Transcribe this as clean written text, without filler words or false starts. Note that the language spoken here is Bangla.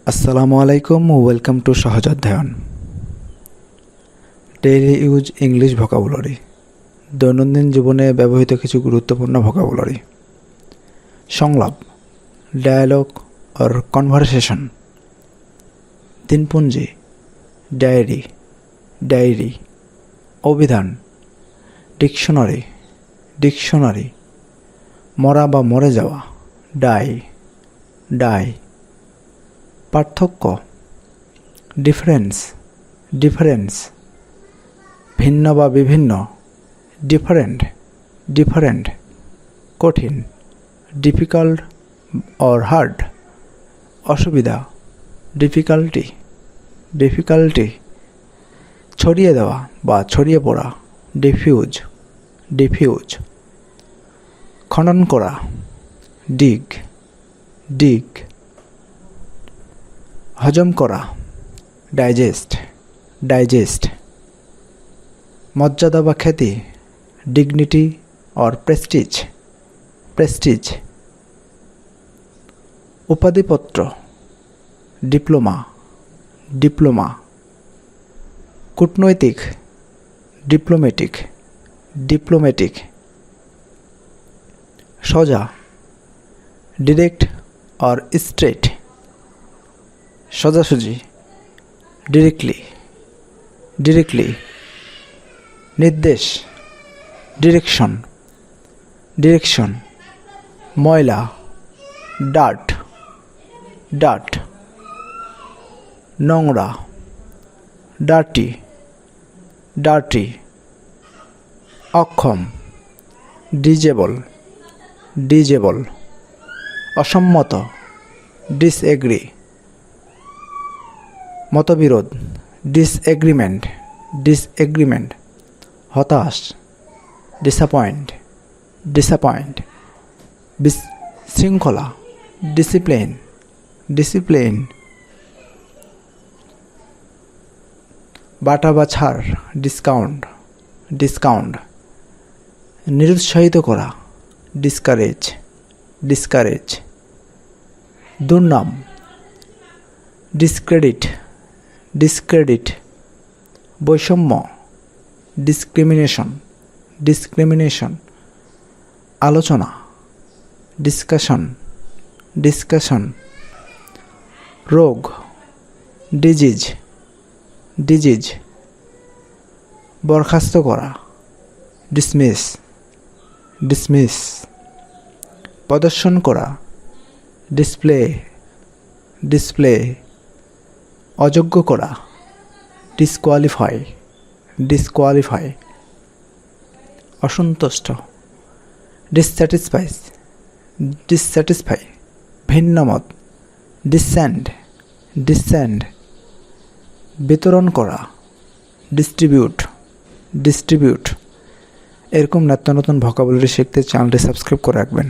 আসসালামু আলাইকুম, ওয়েলকাম টু সহজ অধ্যয়ন। ডেইলি ইউজ ইংলিশ ভোকাবুলারি, দৈনন্দিন জীবনে ব্যবহৃত কিছু গুরুত্বপূর্ণ ভোকাবুলারি। সংলাপ, ডায়ালগ অর কনভারসেশন। দিনপুঞ্জি, ডায়েরি, ডায়েরি। অভিধান, ডিকশনারি, ডিকশনারি। মরা বা মরে যাওয়া, ডাই, ডাই। পার্থক্য, ডিফারেন্স, ডিফারেন্স। ভিন্ন বা বিভিন্ন, ডিফারেন্ট, ডিফারেন্ট। কঠিন, ডিফিকাল্ট অর হার্ড। অসুবিধা, ডিফিকাল্টি, ডিফিকাল্টি। ছড়িয়ে দেওয়া বা ছড়িয়ে পড়া, ডিফিউজ, ডিফিউজ। খনন করা, ডিগ, ডিগ। হজম করা, ডাইজেস্ট, ডাইজেস্ট। মর্যাদা বা খ্যাতি, ডিগনিটি অর প্রেস্টিজ, প্রেস্টিজ। উপাধিপত্র, ডিপ্লোমা, ডিপ্লোমা। কূটনৈতিক, ডিপ্লোম্যাটিক, ডিপ্লোম্যাটিক। সোজা, ডিরেক্ট অর স্ট্রেট, সোজাসুজি, ডিরেক্টলি, ডিরেক্টলি। নির্দেশ, ডিরেকশন, ডিরেকশন। ময়লা, ডার্ট, ডার্ট। নোংরা, ডার্টি, ডার্টি। অক্ষম, ডিজেবল, ডিজেবল। অসম্মত, ডিসএগ্রি, মতবিরোধ, ডিসএগ্রিমেন্ট, ডিসএগ্রিমেন্ট। হতাশ, ডিসঅ্যাপয়েন্ট, ডিসঅ্যাপয়েন্ট। বিশৃঙ্খলা, ডিসিপ্লিন, ডিসিপ্লিন। বাটা বা ছাড়, ডিসকাউন্ট, ডিসকাউন্ট। নিরুৎসাহিত করা, ডিসকারেজ, ডিসকারেজ। দুর্নাম, ডিসক্রেডিট, ডিসক্রেডিট। বৈষম্য, ডিসক্রিমিনেশন, ডিসক্রিমিনেশন। আলোচনা, ডিসকাশন, ডিসকাশন। রোগ, ডিজিজ, ডিজিজ। বরখাস্ত করা, ডিসমিস, ডিসমিস। প্রদর্শন করা, ডিসপ্লে, ডিসপ্লে। অযোগ্য করা, ডিসকোয়ালিফাই, ডিসকোয়ালিফাই। অসন্তুষ্ট, ডিসস্যাটিসফাইড, ডিসস্যাটিসফাই। ভিন্নমত, ডিসেন্ট, ডিসেন্ট। বিতরণ করা, ডিস্ট্রিবিউট, ডিস্ট্রিবিউট। এরকম নিত্য নতুন ভোকাবুলারি শিখতে চ্যানেলটি সাবস্ক্রাইব করে রাখবেন।